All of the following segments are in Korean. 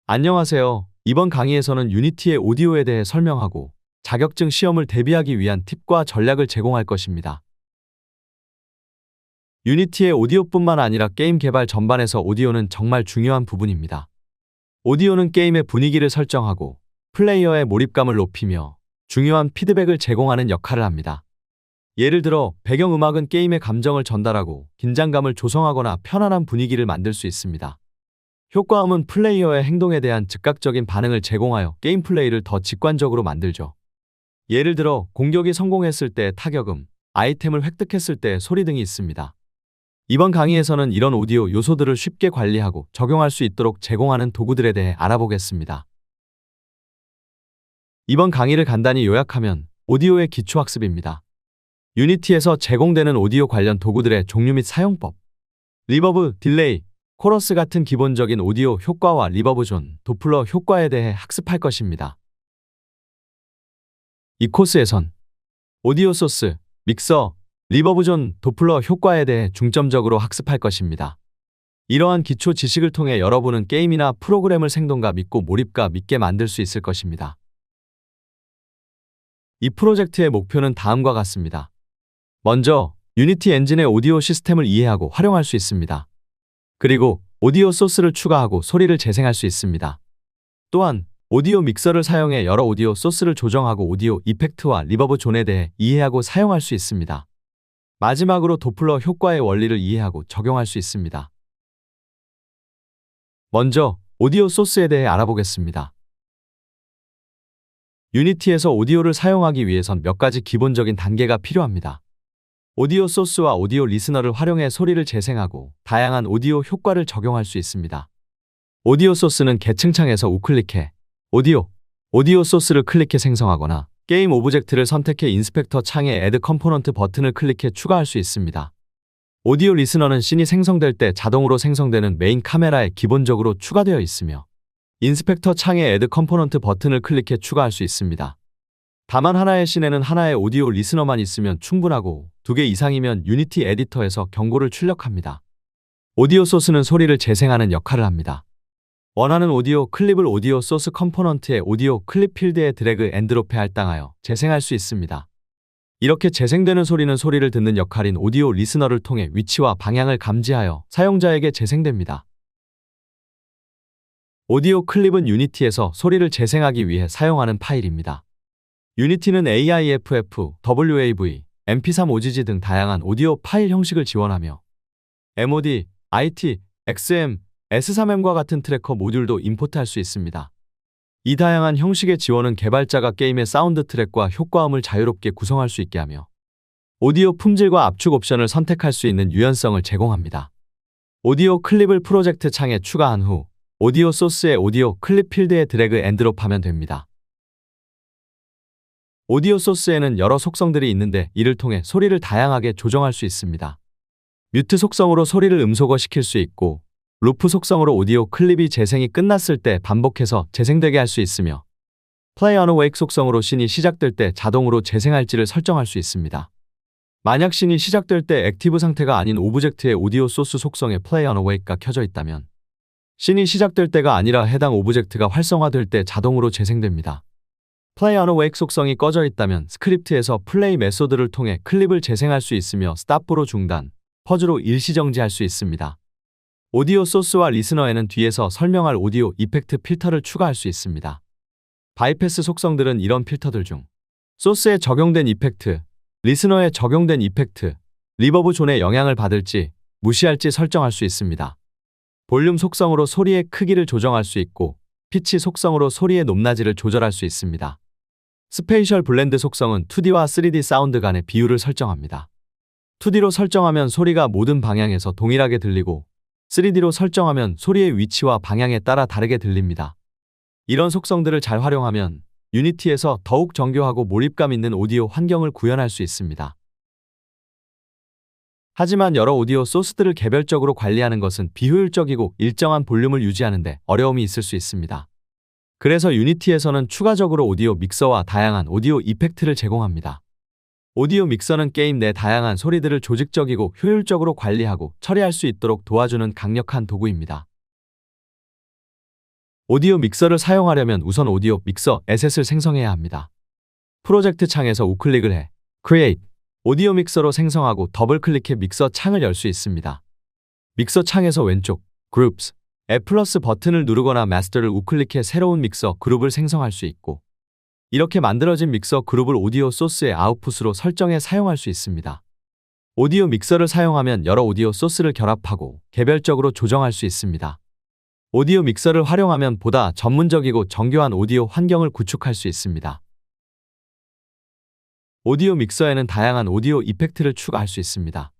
안녕하세요. 이번 강의에서는 유니티의 오디오에 대해 설명하고 자격증 시험을 대비하기 위한 팁과 전략을 제공할 것입니다. 유니티의 오디오뿐만 아니라 게임 개발 전반에서 오디오는 정말 중요한 부분입니다. 오디오는 게임의 분위기를 설정하고 플레이어의 몰입감을 높이며 중요한 피드백을 제공하는 역할을 합니다. 예를 들어 배경음악은 게임의 감정을 전달하고 긴장감을 조성하거나 편안한 분위기를 만들 수 있습니다. 효과음은 플레이어의 행동에 대한 즉각적인 반응을 제공하여 게임 플레이를 더 직관적으로 만들죠. 예를 들어 공격이 성공했을 때 타격음, 아이템을 획득했을 때 소리 등이 있습니다. 이번 강의에서는 이런 오디오 요소들을 쉽게 관리하고 적용할 수 있도록 제공하는 도구들에 대해 알아보겠습니다. 이번 강의를 간단히 요약하면 오디오의 기초학습입니다. 유니티에서 제공되는 오디오 관련 도구들의 종류 및 사용법, 리버브, 딜레이, 코러스 같은 기본적인 오디오 효과와 리버브 존, 도플러 효과에 대해 학습할 것입니다. 이 코스에선 오디오 소스, 믹서, 리버브 존, 도플러 효과에 대해 중점적으로 학습할 것입니다. 이러한 기초 지식을 통해 여러분은 게임이나 프로그램을 생동감 있고 몰입감 있게 만들 수 있을 것입니다. 이 프로젝트의 목표는 다음과 같습니다. 먼저, 유니티 엔진의 오디오 시스템을 이해하고 활용할 수 있습니다. 그리고 오디오 소스를 추가하고 소리를 재생할 수 있습니다. 또한 오디오 믹서를 사용해 여러 오디오 소스를 조정하고 오디오 이펙트와 리버브 존에 대해 이해하고 사용할 수 있습니다. 마지막으로 도플러 효과의 원리를 이해하고 적용할 수 있습니다. 먼저 오디오 소스에 대해 알아보겠습니다. 유니티에서 오디오를 사용하기 위해선 몇 가지 기본적인 단계가 필요합니다. 오디오 소스와 오디오 리스너를 활용해 소리를 재생하고 다양한 오디오 효과를 적용할 수 있습니다. 오디오 소스는 계층창에서 우클릭해 오디오 소스를 클릭해 생성하거나 게임 오브젝트를 선택해 인스펙터 창에 Add 컴포넌트 버튼을 클릭해 추가할 수 있습니다. 오디오 리스너는 씬이 생성될 때 자동으로 생성되는 메인 카메라에 기본적으로 추가되어 있으며 인스펙터 창에 Add 컴포넌트 버튼을 클릭해 추가할 수 있습니다. 다만 하나의 씬에는 하나의 오디오 리스너만 있으면 충분하고 2개 이상이면 유니티 에디터에서 경고를 출력합니다. 오디오 소스는 소리를 재생하는 역할을 합니다. 원하는 오디오 클립을 오디오 소스 컴포넌트의 오디오 클립 필드에 드래그 앤 드롭에 할당하여 재생할 수 있습니다. 이렇게 재생되는 소리는 소리를 듣는 역할인 오디오 리스너를 통해 위치와 방향을 감지하여 사용자에게 재생됩니다. 오디오 클립은 유니티에서 소리를 재생하기 위해 사용하는 파일입니다. 유니티는 AIFF, WAV, MP3 OGG 등 다양한 오디오 파일 형식을 지원하며 MOD, IT, XM, S3M과 같은 트래커 모듈도 임포트할 수 있습니다. 이 다양한 형식의 지원은 개발자가 게임의 사운드 트랙과 효과음을 자유롭게 구성할 수 있게 하며 오디오 품질과 압축 옵션을 선택할 수 있는 유연성을 제공합니다. 오디오 클립을 프로젝트 창에 추가한 후 오디오 소스의 오디오 클립 필드에 드래그 앤 드롭하면 됩니다. 오디오 소스에는 여러 속성들이 있는데 이를 통해 소리를 다양하게 조정할 수 있습니다. 뮤트 속성으로 소리를 음소거시킬 수 있고 루프 속성으로 오디오 클립이 재생이 끝났을 때 반복해서 재생되게 할 수 있으며 플레이 on wake 속성으로 씬이 시작될 때 자동으로 재생할지를 설정할 수 있습니다. 만약 씬이 시작될 때 액티브 상태가 아닌 오브젝트의 오디오 소스 속성에 플레이 on wake가 켜져 있다면 씬이 시작될 때가 아니라 해당 오브젝트가 활성화될 때 자동으로 재생됩니다. 플레이 on wake 속성이 꺼져 있다면 스크립트에서 플레이 메소드를 통해 클립을 재생할 수 있으며 스탑으로 중단, 퍼즈로 일시정지할 수 있습니다. 오디오 소스와 리스너에는 뒤에서 설명할 오디오 이펙트 필터를 추가할 수 있습니다. 바이패스 속성들은 이런 필터들 중 소스에 적용된 이펙트, 리스너에 적용된 이펙트, 리버브 존에 영향을 받을지 무시할지 설정할 수 있습니다. 볼륨 속성으로 소리의 크기를 조정할 수 있고 피치 속성으로 소리의 높낮이를 조절할 수 있습니다. 스페이셜 블렌드 속성은 2D와 3D 사운드 간의 비율을 설정합니다. 2D로 설정하면 소리가 모든 방향에서 동일하게 들리고 3D로 설정하면 소리의 위치와 방향에 따라 다르게 들립니다. 이런 속성들을 잘 활용하면 유니티에서 더욱 정교하고 몰입감 있는 오디오 환경을 구현할 수 있습니다. 하지만 여러 오디오 소스들을 개별적으로 관리하는 것은 비효율적이고 일정한 볼륨을 유지하는 데 어려움이 있을 수 있습니다. 그래서 유니티에서는 추가적으로 오디오 믹서와 다양한 오디오 이펙트를 제공합니다. 오디오 믹서는 게임 내 다양한 소리들을 조직적이고 효율적으로 관리하고 처리할 수 있도록 도와주는 강력한 도구입니다. 오디오 믹서를 사용하려면 우선 오디오 믹서 에셋을 생성해야 합니다. 프로젝트 창에서 우클릭을 해 Create 오디오 믹서로 생성하고 더블 클릭해 믹서 창을 열 수 있습니다. 믹서 창에서 왼쪽 Groups A+ 버튼을 누르거나 마스터를 우클릭해 새로운 믹서 그룹을 생성할 수 있고, 이렇게 만들어진 믹서 그룹을 오디오 소스의 아웃풋으로 설정해 사용할 수 있습니다. 오디오 믹서를 사용하면 여러 오디오 소스를 결합하고 개별적으로 조정할 수 있습니다. 오디오 믹서를 활용하면 보다 전문적이고 정교한 오디오 환경을 구축할 수 있습니다. 오디오 믹서에는 다양한 오디오 이펙트를 추가할 수 있습니다.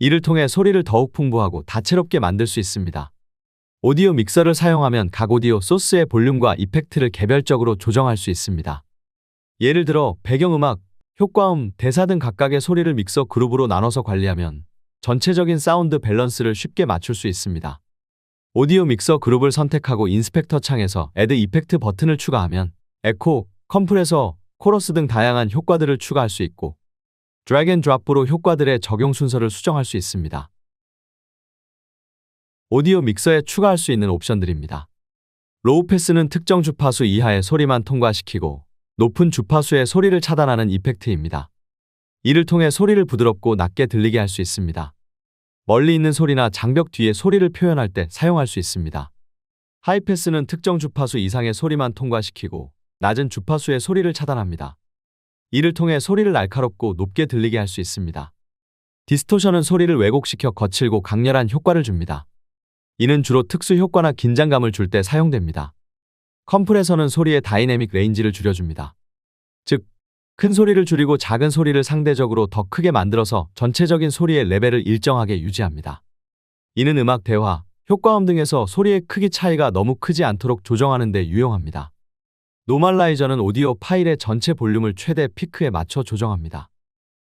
이를 통해 소리를 더욱 풍부하고 다채롭게 만들 수 있습니다. 오디오 믹서를 사용하면 각 오디오 소스의 볼륨과 이펙트를 개별적으로 조정할 수 있습니다. 예를 들어 배경음악, 효과음, 대사 등 각각의 소리를 믹서 그룹으로 나눠서 관리하면 전체적인 사운드 밸런스를 쉽게 맞출 수 있습니다. 오디오 믹서 그룹을 선택하고 인스펙터 창에서 Add 이펙트 버튼을 추가하면 에코, 컴프레서, 코러스 등 다양한 효과들을 추가할 수 있고, 드래그 앤 드롭으로 효과들의 적용 순서를 수정할 수 있습니다. 오디오 믹서에 추가할 수 있는 옵션들입니다. 로우 패스는 특정 주파수 이하의 소리만 통과시키고 높은 주파수의 소리를 차단하는 이펙트입니다. 이를 통해 소리를 부드럽고 낮게 들리게 할 수 있습니다. 멀리 있는 소리나 장벽 뒤에 소리를 표현할 때 사용할 수 있습니다. 하이 패스는 특정 주파수 이상의 소리만 통과시키고 낮은 주파수의 소리를 차단합니다. 이를 통해 소리를 날카롭고 높게 들리게 할 수 있습니다. 디스토션은 소리를 왜곡시켜 거칠고 강렬한 효과를 줍니다. 이는 주로 특수 효과나 긴장감을 줄 때 사용됩니다. 컴프레서는 소리의 다이내믹 레인지를 줄여줍니다. 즉, 큰 소리를 줄이고 작은 소리를 상대적으로 더 크게 만들어서 전체적인 소리의 레벨을 일정하게 유지합니다. 이는 음악 대화, 효과음 등에서 소리의 크기 차이가 너무 크지 않도록 조정하는 데 유용합니다. 노멀라이저는 오디오 파일의 전체 볼륨을 최대 피크에 맞춰 조정합니다.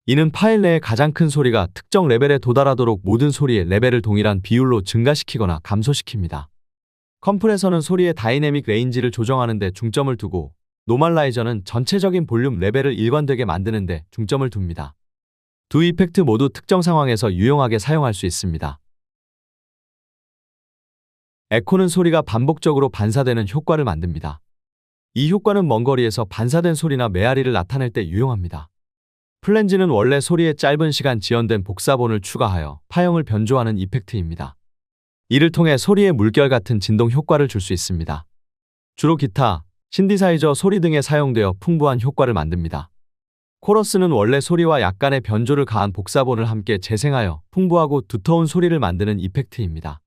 이는 파일 내의 가장 큰 소리가 특정 레벨에 도달하도록 모든 소리의 레벨을 동일한 비율로 증가시키거나 감소시킵니다. 컴프레서는 소리의 다이내믹 레인지를 조정하는 데 중점을 두고, 노멀라이저는 전체적인 볼륨 레벨을 일관되게 만드는 데 중점을 둡니다. 두 이펙트 모두 특정 상황에서 유용하게 사용할 수 있습니다. 에코는 소리가 반복적으로 반사되는 효과를 만듭니다. 이 효과는 먼 거리에서 반사된 소리나 메아리를 나타낼 때 유용합니다. 플랜지는 원래 소리의 짧은 시간 지연된 복사본을 추가하여 파형을 변조하는 이펙트입니다. 이를 통해 소리의 물결 같은 진동 효과를 줄 수 있습니다. 주로 기타, 신디사이저 소리 등에 사용되어 풍부한 효과를 만듭니다. 코러스는 원래 소리와 약간의 변조를 가한 복사본을 함께 재생하여 풍부하고 두터운 소리를 만드는 이펙트입니다.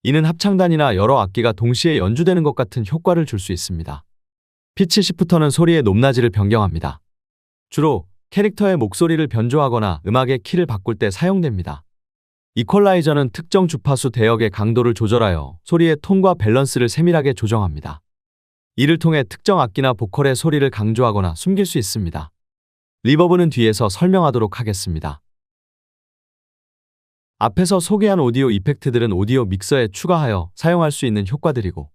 이는 합창단이나 여러 악기가 동시에 연주되는 것 같은 효과를 줄 수 있습니다. 피치 시프터는 소리의 높낮이를 변경합니다. 주로 캐릭터의 목소리를 변조하거나 음악의 키를 바꿀 때 사용됩니다. 이퀄라이저는 특정 주파수 대역의 강도를 조절하여 소리의 톤과 밸런스를 세밀하게 조정합니다. 이를 통해 특정 악기나 보컬의 소리를 강조하거나 숨길 수 있습니다. 리버브는 뒤에서 설명하도록 하겠습니다. 앞에서 소개한 오디오 이펙트들은 오디오 믹서에 추가하여 사용할 수 있는 효과들이고,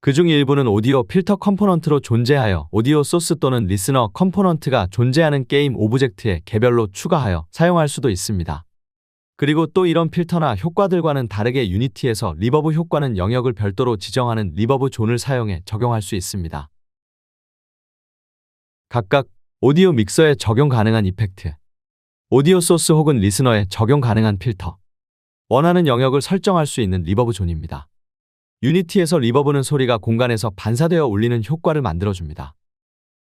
그중 일부는 오디오 필터 컴포넌트로 존재하여 오디오 소스 또는 리스너 컴포넌트가 존재하는 게임 오브젝트에 개별로 추가하여 사용할 수도 있습니다. 그리고 또 이런 필터나 효과들과는 다르게 유니티에서 리버브 효과는 영역을 별도로 지정하는 리버브 존을 사용해 적용할 수 있습니다. 각각 오디오 믹서에 적용 가능한 이펙트, 오디오 소스 혹은 리스너에 적용 가능한 필터, 원하는 영역을 설정할 수 있는 리버브 존입니다. 유니티에서 리버브는 소리가 공간에서 반사되어 울리는 효과를 만들어줍니다.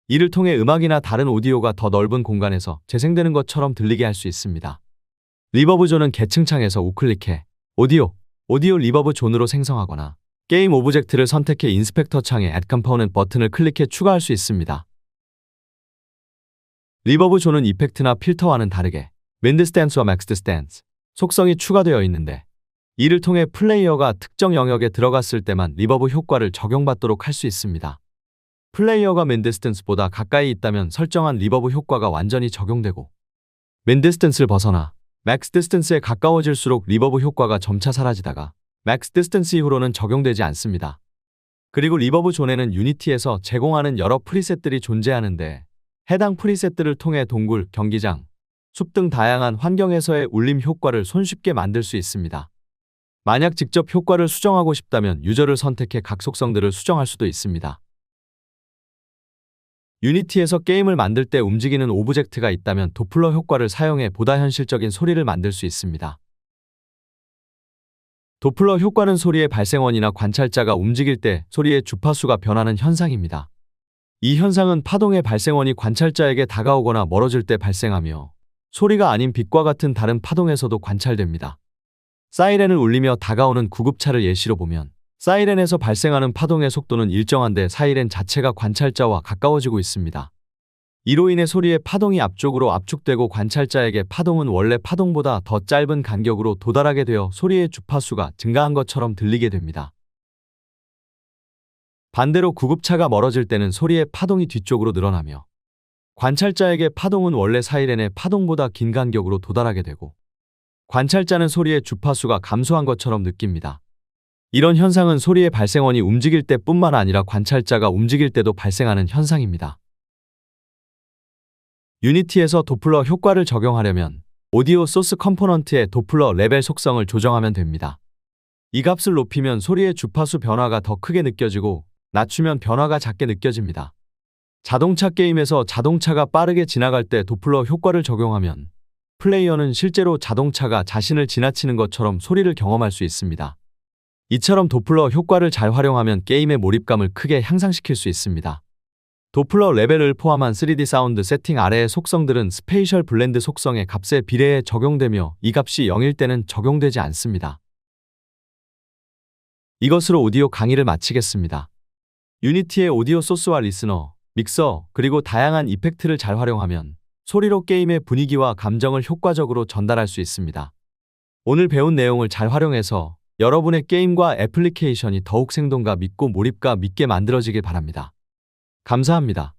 이를 통해 음악이나 다른 오디오가 더 넓은 공간에서 재생되는 것처럼 들리게 할 수 있습니다. 리버브 존은 계층창에서 우클릭해 오디오 리버브 존으로 생성하거나 게임 오브젝트를 선택해 인스펙터 창에 Add Component 버튼을 클릭해 추가할 수 있습니다. 리버브 존은 이펙트나 필터와는 다르게 윈드스탠스와 맥스드스탠스 속성이 추가되어 있는데, 이를 통해 플레이어가 특정 영역에 들어갔을 때만 리버브 효과를 적용받도록 할 수 있습니다. 플레이어가 맨디스턴스보다 가까이 있다면 설정한 리버브 효과가 완전히 적용되고, 맨디스턴스를 벗어나 맥스 디스턴스에 가까워질수록 리버브 효과가 점차 사라지다가 맥스 디스턴스 이후로는 적용되지 않습니다. 그리고 리버브 존에는 유니티에서 제공하는 여러 프리셋들이 존재하는데, 해당 프리셋들을 통해 동굴, 경기장, 숲 등 다양한 환경에서의 울림 효과를 손쉽게 만들 수 있습니다. 만약 직접 효과를 수정하고 싶다면 유저를 선택해 각 속성들을 수정할 수도 있습니다. 유니티에서 게임을 만들 때 움직이는 오브젝트가 있다면 도플러 효과를 사용해 보다 현실적인 소리를 만들 수 있습니다. 도플러 효과는 소리의 발생원이나 관찰자가 움직일 때 소리의 주파수가 변하는 현상입니다. 이 현상은 파동의 발생원이 관찰자에게 다가오거나 멀어질 때 발생하며 소리가 아닌 빛과 같은 다른 파동에서도 관찰됩니다. 사이렌을 울리며 다가오는 구급차를 예시로 보면 사이렌에서 발생하는 파동의 속도는 일정한데 사이렌 자체가 관찰자와 가까워지고 있습니다. 이로 인해 소리의 파동이 앞쪽으로 압축되고 관찰자에게 파동은 원래 파동보다 더 짧은 간격으로 도달하게 되어 소리의 주파수가 증가한 것처럼 들리게 됩니다. 반대로 구급차가 멀어질 때는 소리의 파동이 뒤쪽으로 늘어나며 관찰자에게 파동은 원래 사이렌의 파동보다 긴 간격으로 도달하게 되고 관찰자는 소리의 주파수가 감소한 것처럼 느낍니다. 이런 현상은 소리의 발생원이 움직일 때뿐만 아니라 관찰자가 움직일 때도 발생하는 현상입니다. 유니티에서 도플러 효과를 적용하려면 오디오 소스 컴포넌트의 도플러 레벨 속성을 조정하면 됩니다. 이 값을 높이면 소리의 주파수 변화가 더 크게 느껴지고 낮추면 변화가 작게 느껴집니다. 자동차 게임에서 자동차가 빠르게 지나갈 때 도플러 효과를 적용하면 플레이어는 실제로 자동차가 자신을 지나치는 것처럼 소리를 경험할 수 있습니다. 이처럼 도플러 효과를 잘 활용하면 게임의 몰입감을 크게 향상시킬 수 있습니다. 도플러 레벨을 포함한 3D 사운드 세팅 아래의 속성들은 스페이셜 블렌드 속성의 값에 비례해 적용되며 이 값이 0일 때는 적용되지 않습니다. 이것으로 오디오 강의를 마치겠습니다. 유니티의 오디오 소스와 리스너, 믹서, 그리고 다양한 이펙트를 잘 활용하면 소리로 게임의 분위기와 감정을 효과적으로 전달할 수 있습니다. 오늘 배운 내용을 잘 활용해서 여러분의 게임과 애플리케이션이 더욱 생동감 있고 몰입감 있게 만들어지길 바랍니다. 감사합니다.